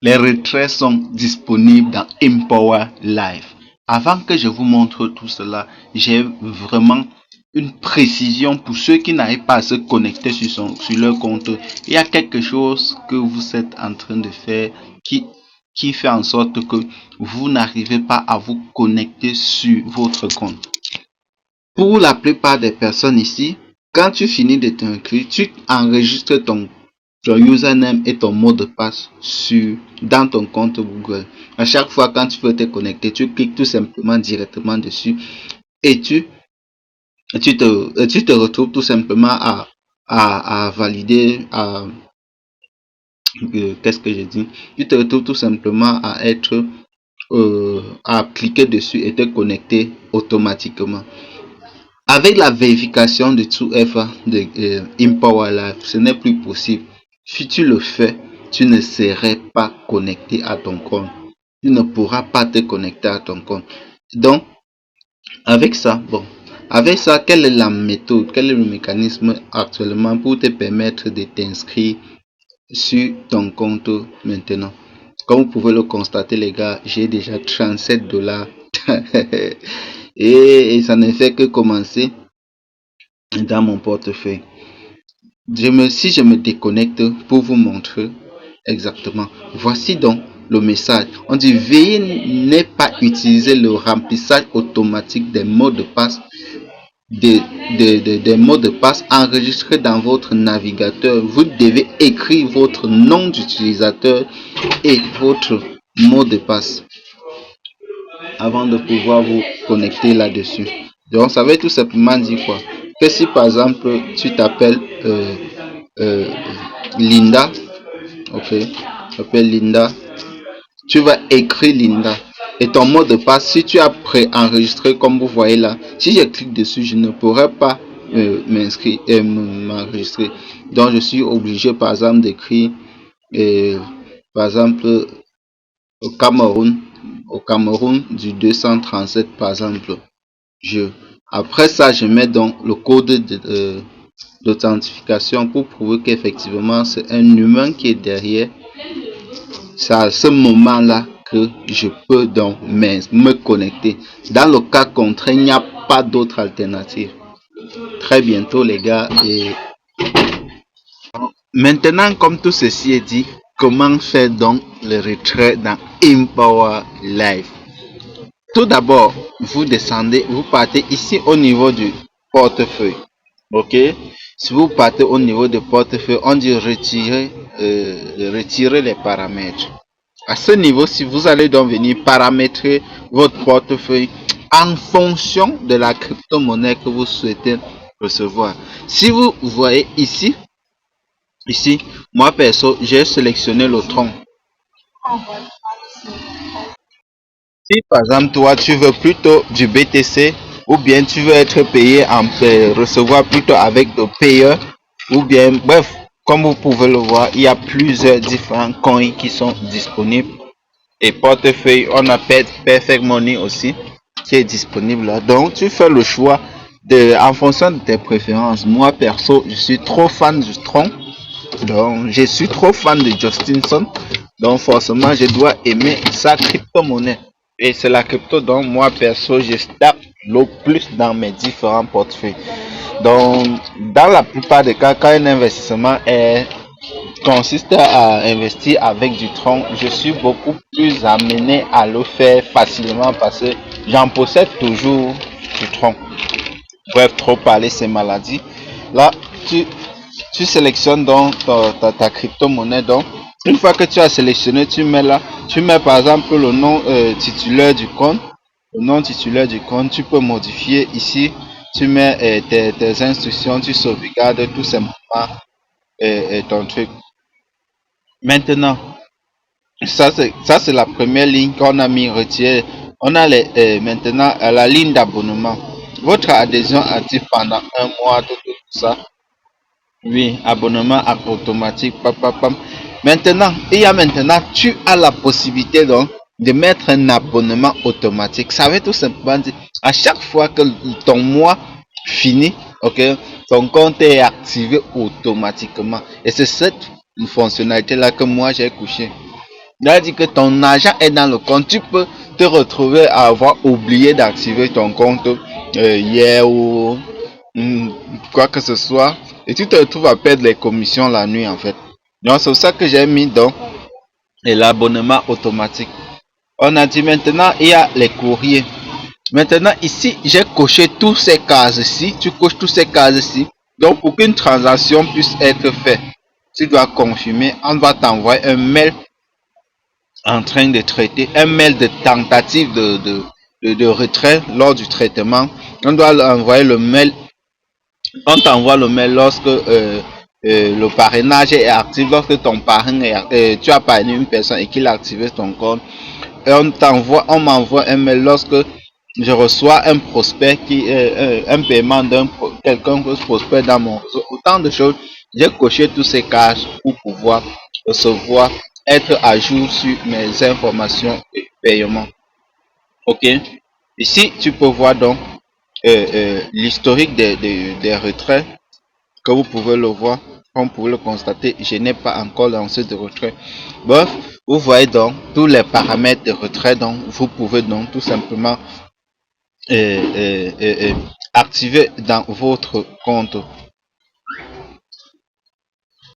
Les retraits sont disponibles dans Empower Life. Avant que je vous montre tout cela, j'ai vraiment une précision pour ceux qui n'arrivent pas à se connecter sur leur compte. Il y a quelque chose que vous êtes en train de faire qui fait en sorte que vous n'arrivez pas à vous connecter sur votre compte. Pour la plupart des personnes ici, quand tu finis de t'inscrire, tu enregistres ton username et ton mot de passe dans ton compte Google. À chaque fois quand tu veux te connecter, tu cliques tout simplement directement dessus et tu te retrouves tout simplement à valider, qu'est-ce que j'ai dit? Tu te retrouves tout simplement à cliquer dessus et te connecter automatiquement. Avec la vérification de 2FA de Empower Life, ce n'est plus possible. Si tu le fais, tu ne serais pas connecté à ton compte. Tu ne pourras pas te connecter à ton compte. Donc, avec ça, quelle est la méthode, quel est le mécanisme actuellement pour te permettre de t'inscrire sur ton compte maintenant? Comme vous pouvez le constater, les gars, j'ai déjà $37 et ça ne fait que commencer dans mon portefeuille. Si je me déconnecte pour vous montrer exactement, voici donc le message. On dit veuillez ne pas utiliser le remplissage automatique des mots de passe des mots de passe enregistrés dans votre navigateur. Vous devez écrire votre nom d'utilisateur et votre mot de passe avant de pouvoir vous connecter là-dessus. Donc ça veut tout simplement dire quoi? Que si par exemple tu t'appelles Linda, ok, Linda, tu vas écrire Linda et ton mot de passe, si tu as préenregistré comme vous voyez là, si je clique dessus, je ne pourrai pas m'inscrire et m'enregistrer. Donc je suis obligé par exemple d'écrire par exemple au Cameroun du 237 par exemple. Après ça, je mets donc le code d'authentification pour prouver qu'effectivement c'est un humain qui est derrière. C'est à ce moment là que je peux donc me connecter. Dans le cas contraire, il n'y a pas d'autre alternative. Très bientôt les gars. Et maintenant, comme tout ceci est dit, comment faire donc le retrait dans Empower Life? Tout d'abord, vous descendez, vous partez ici au niveau du portefeuille. Ok, si vous partez au niveau du portefeuille, on dit retirer les paramètres. À ce niveau, si vous allez donc venir paramétrer votre portefeuille en fonction de la crypto-monnaie que vous souhaitez recevoir. Si vous voyez ici, moi perso, j'ai sélectionné le tronc. Si par exemple toi tu veux plutôt du BTC ou bien tu veux être payé recevoir plutôt avec de payeurs ou bien bref, comme vous pouvez le voir, il y a plusieurs différents coins qui sont disponibles et portefeuille, on a Perfect Money aussi qui est disponible là. Donc tu fais le choix en fonction de tes préférences. Moi perso, je suis trop fan du tronc. Donc je suis trop fan de Justinson. Donc forcément je dois aimer sa crypto-monnaie. Et c'est la crypto dont moi perso je stack le plus dans mes différents portefeuilles. Donc dans la plupart des cas, quand un investissement consiste à investir avec du tronc, je suis beaucoup plus amené à le faire facilement parce que j'en possède toujours du tronc. Bref, trop parler c'est maladie. Là, tu sélectionnes donc ta crypto-monnaie. Donc, une fois que tu as sélectionné, tu mets par exemple le nom titulaire du compte. Le nom titulaire du compte, tu peux modifier ici. Tu mets tes instructions, tu sauvegardes tout simplement ton truc. Maintenant, ça c'est la première ligne qu'on a mis retirée. On a maintenant la ligne d'abonnement. Votre adhésion active pendant un mois, tout ça. Oui, abonnement automatique. Maintenant, tu as la possibilité donc de mettre un abonnement automatique. Ça veut tout simplement dire à chaque fois que ton mois finit, ok, ton compte est activé automatiquement. Et c'est cette fonctionnalité là que moi j'ai couché. C'est-à-dire que ton argent est dans le compte. Tu peux te retrouver à avoir oublié d'activer ton compte hier ou quoi que ce soit. Et tu te retrouves à perdre les commissions la nuit en fait. Donc c'est pour ça que j'ai mis donc l'abonnement automatique. On a dit maintenant il y a les courriers. Maintenant ici j'ai coché tous ces cases-ci. Tu coches tous ces cases-ci. Donc pour qu'une transaction puisse être faite, tu dois confirmer. On va t'envoyer un mail en train de traiter, un mail de tentative de retrait lors du traitement. On doit envoyer le mail. On t'envoie le mail lorsque le parrainage est actif, lorsque ton parrain est, tu as parrainé une personne et qu'il a activé ton compte. Et on m'envoie un mail lorsque je reçois un prospect un paiement d'un quelqu'un prospect dans mon réseau. Autant de choses. J'ai coché tous ces cases pour pouvoir recevoir, être à jour sur mes informations et paiement. Ok. Ici, tu peux voir donc l'historique des retraits que vous pouvez le voir. Comme vous pouvez le constater, je n'ai pas encore lancé de retrait. Bref, vous voyez donc tous les paramètres de retrait. Donc, vous pouvez donc tout simplement activer dans votre compte.